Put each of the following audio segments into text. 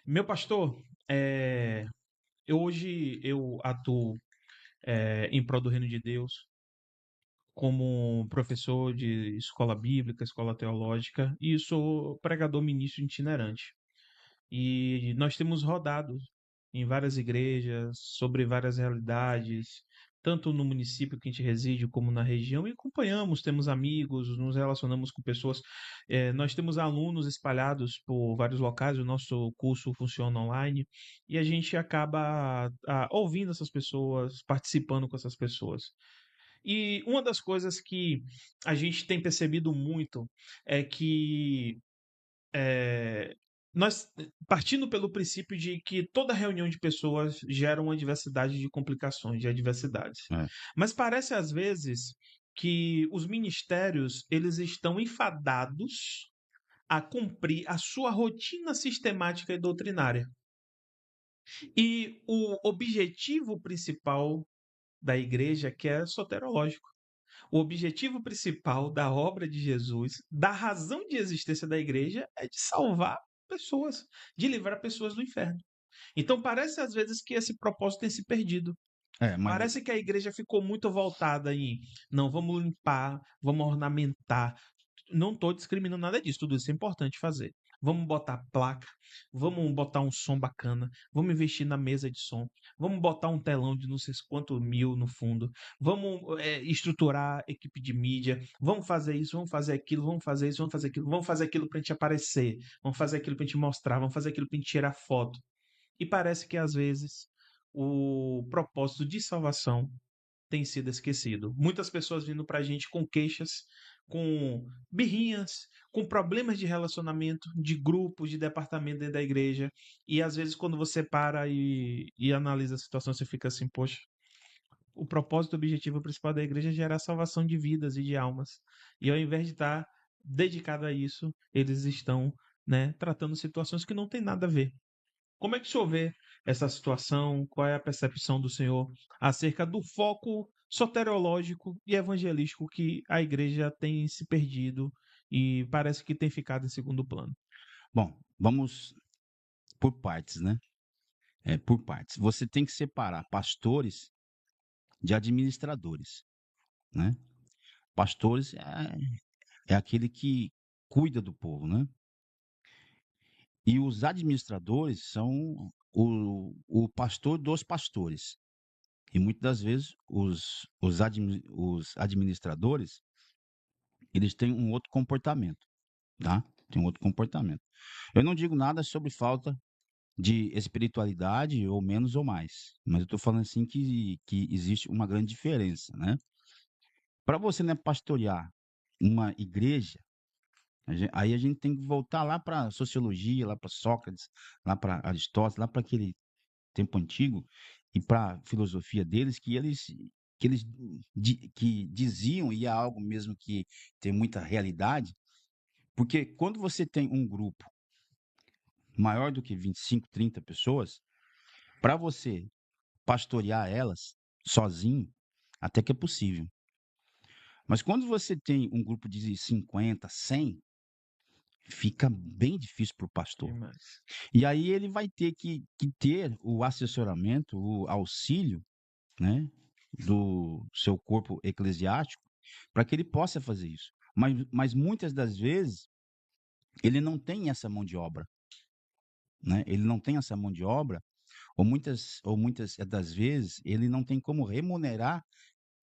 Meu pastor, hoje eu atuo em prol do reino de Deus como professor de escola bíblica, escola teológica, e sou pregador ministro itinerante. E nós temos rodado em várias igrejas sobre várias realidades, tanto no município que a gente reside como na região, e acompanhamos, temos amigos, nos relacionamos com pessoas. Nós temos alunos espalhados por vários locais, o nosso curso funciona online, e a gente acaba ouvindo essas pessoas, participando com essas pessoas. E uma das coisas que a gente tem percebido muito é que eh, nós, partindo pelo princípio de que toda reunião de pessoas gera uma diversidade de complicações, de adversidades. É. Mas parece às vezes que os ministérios, eles estão enfadados a cumprir a sua rotina sistemática e doutrinária. E o objetivo principal da igreja, que é soterológico. O objetivo principal da obra de Jesus, da razão de existência da igreja, é de salvar pessoas, de livrar pessoas do inferno. Então parece às vezes que esse propósito tem se perdido. Mas Parece que a igreja ficou muito voltada em não, vamos limpar, vamos ornamentar. Não estou discriminando nada disso, tudo isso é importante fazer. Vamos botar placa, vamos botar um som bacana, vamos investir na mesa de som, vamos botar um telão de não sei quanto mil no fundo, vamos estruturar equipe de mídia, vamos fazer isso, vamos fazer aquilo, vamos fazer isso, vamos fazer aquilo para a gente aparecer, vamos fazer aquilo para a gente mostrar, vamos fazer aquilo para a gente tirar foto. E parece que às vezes o propósito de salvação tem sido esquecido. Muitas pessoas vindo para a gente com queixas, com birrinhas, com problemas de relacionamento, de grupos, de departamento dentro da igreja. E às vezes, quando você para e analisa a situação, você fica assim: poxa, o propósito, o objetivo principal da igreja é gerar a salvação de vidas e de almas. E ao invés de estar dedicado a isso, eles estão, né, tratando situações que não têm nada a ver. Como é que o senhor vê essa situação? Qual é a percepção do senhor acerca do foco soteriológico e evangelístico que a igreja tem se perdido e parece que tem ficado em segundo plano? Bom, vamos por partes, né? Por partes. Você tem que separar pastores de administradores, né? Pastores é aquele que cuida do povo, né? E os administradores são o pastor dos pastores. E muitas das vezes os administradores, eles têm um outro comportamento, tá? Tem um outro comportamento. Eu não digo nada sobre falta de espiritualidade, ou menos ou mais. Mas eu estou falando assim que existe uma grande diferença, né? Para você, né, pastorear uma igreja, aí a gente tem que voltar lá para sociologia, lá para Sócrates, lá para Aristóteles, lá para aquele tempo antigo e para a filosofia deles, que diziam, e é algo mesmo que tem muita realidade, porque quando você tem um grupo maior do que 25, 30 pessoas, para você pastorear elas sozinho, até que é possível. Mas quando você tem um grupo de 50, 100, fica bem difícil para o pastor. Demais. E aí ele vai ter que ter o assessoramento, o auxílio, né, do seu corpo eclesiástico, para que ele possa fazer isso. Mas muitas das vezes ele não tem essa mão de obra, né? Ele não tem essa mão de obra, ou muitas das vezes ele não tem como remunerar,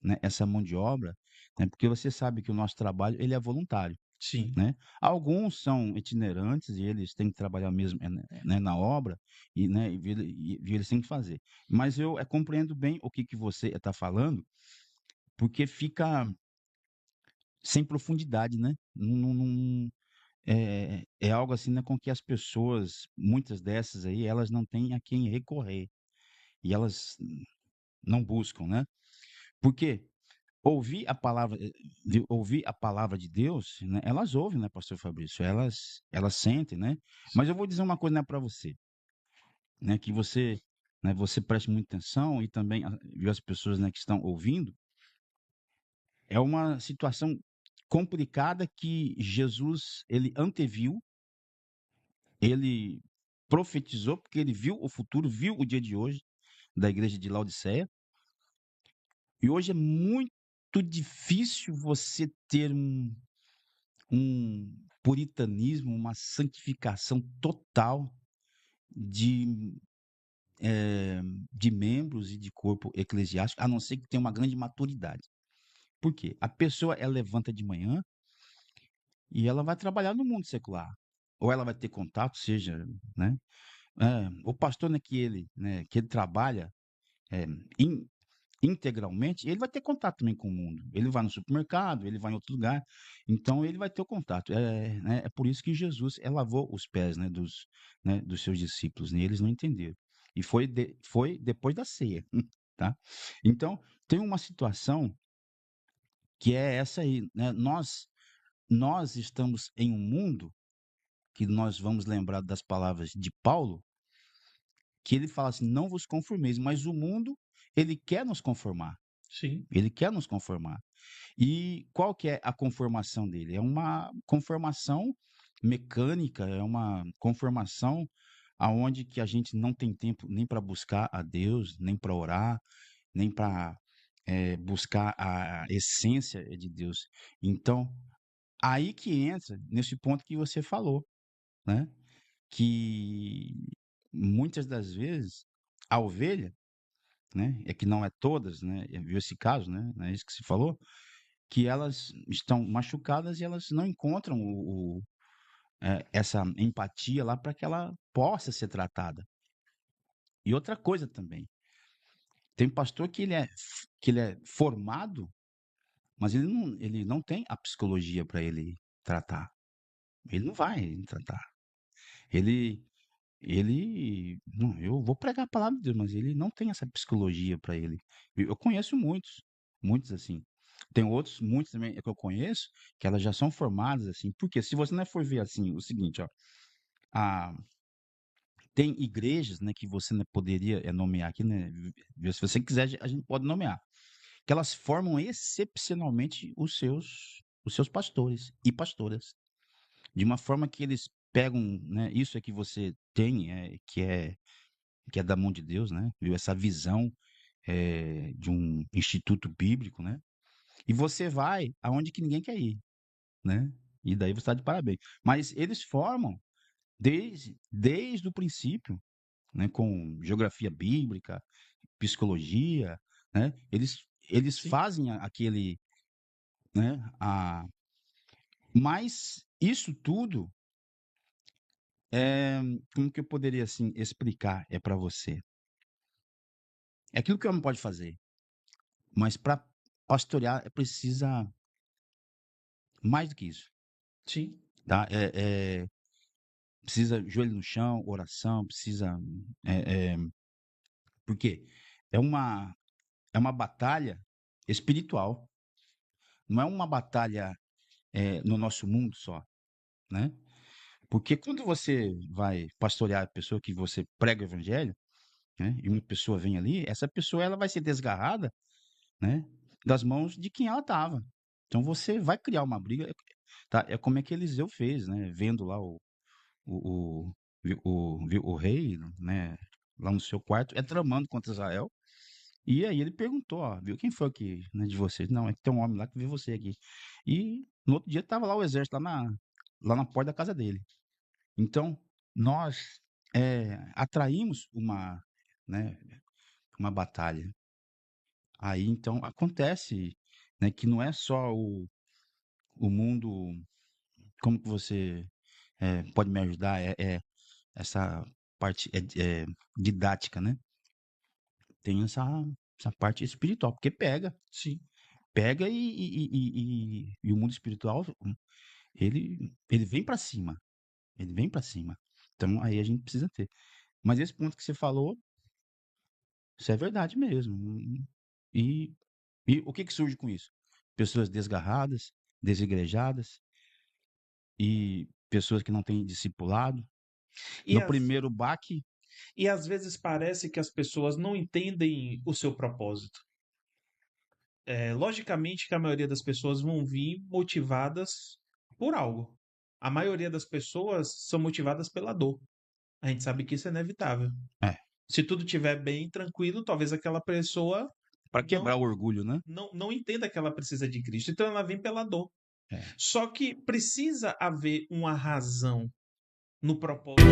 né, essa mão de obra, né, porque você sabe que o nosso trabalho ele é voluntário, Sim. né? Alguns são itinerantes e eles têm que trabalhar mesmo, né, na obra e, né, eles têm que fazer. Mas eu compreendo bem o que você está falando, porque fica sem profundidade, né? É algo assim, né, com que as pessoas, muitas dessas aí, elas não têm a quem recorrer e elas não buscam, né? Porque ouvir a palavra de Deus, né, elas ouvem, né, pastor Fabrício? Elas sentem, né? Mas eu vou dizer uma coisa, né, para você, né, que você né, você preste muita atenção e também viu as pessoas, né, que estão ouvindo, é uma situação complicada que Jesus ele anteviu, ele profetizou, porque ele viu o futuro, viu o dia de hoje da igreja de Laodiceia, e hoje é muito difícil você ter um puritanismo, uma santificação total de, eh, de membros e de corpo eclesiástico, a não ser que tenha uma grande maturidade. Por quê? A pessoa ela levanta de manhã e ela vai trabalhar no mundo secular. Ou ela vai ter contato, seja, né? O pastor, né, que ele trabalha é, in- integralmente, ele vai ter contato também com o mundo. Ele vai no supermercado, ele vai em outro lugar, então ele vai ter o contato. Né, é por isso que Jesus lavou os pés, né, dos seus discípulos, né, eles não entenderam. E foi depois da ceia, tá? Então, tem uma situação que é essa aí, né? Nós estamos em um mundo que nós vamos lembrar das palavras de Paulo, que ele fala assim: não vos conformeis, mas o mundo, ele quer nos conformar. Sim, Ele quer nos conformar. E qual que é a conformação dele? É uma conformação mecânica, é uma conformação aonde que a gente não tem tempo nem para buscar a Deus, nem para orar, nem para buscar a essência de Deus. Então, aí que entra nesse ponto que você falou, né? Que muitas das vezes a ovelha, né? É que não é todas, né? Viu esse caso, né? Não é isso que se falou, que elas estão machucadas e elas não encontram essa empatia lá para que ela possa ser tratada. E outra coisa também, tem pastor que ele é formado, mas ele não tem a psicologia para ele tratar. Ele não vai tratar. Ele não, eu vou pregar a palavra de Deus, mas ele não tem essa psicologia para ele. Eu conheço muitos assim. Tem outros, muitos também que eu conheço, que elas já são formadas assim. Porque se você não for ver assim, o seguinte, ó, a, tem igrejas, né, que você, né, poderia nomear aqui, né, se você quiser, a gente pode nomear, que elas formam excepcionalmente os seus pastores e pastoras, de uma forma que eles pegam, né, isso é que você tem, que é da mão de Deus, né? Viu? Essa visão de um instituto bíblico, né? E você vai aonde que ninguém quer ir, né? E daí você está de parabéns. Mas eles formam desde o princípio, né? Com geografia bíblica, psicologia, né? Eles sim. fazem aquele, né? Mas isso tudo é, como que eu poderia assim explicar para você? É aquilo que o homem pode fazer, mas para pastorear precisa mais do que isso, Sim, tá? Precisa joelho no chão, oração, precisa, porque é uma é uma batalha espiritual, não é uma batalha no nosso mundo só, né? Porque quando você vai pastorear a pessoa que você prega o evangelho, né? E uma pessoa vem ali, essa pessoa ela vai ser desgarrada, né? Das mãos de quem ela estava. Então você vai criar uma briga, tá? É como é que Eliseu fez, né? Vendo lá o, o rei, né, lá no seu quarto, tramando contra Israel. E aí ele perguntou, ó, viu quem foi aqui, né, de vocês? Não, é que tem um homem lá que viu você aqui. E no outro dia tava lá o exército, lá na porta da casa dele. Então, nós atraímos né, uma batalha. Aí, então, acontece, né, que não é só o mundo, como que você pode me ajudar? Essa parte didática, né? Tem essa parte espiritual, porque sim. pega e o mundo espiritual, ele vem para cima, ele vem para cima. Então aí a gente precisa ter. Mas esse ponto que você falou, isso é verdade mesmo. E, e o que que surge com isso? Pessoas desgarradas, desigrejadas e pessoas que não têm discipulado. E No as, primeiro baque, E às vezes parece que as pessoas não entendem o seu propósito. Logicamente que a maioria das pessoas vão vir motivadas por algo. A maioria das pessoas são motivadas pela dor. A gente sabe que isso é inevitável. É. Se tudo estiver bem, tranquilo, talvez aquela pessoa Para quebrar não, o orgulho, né? não entenda que ela precisa de Cristo. Então ela vem pela dor. É. Só que precisa haver uma razão no propósito.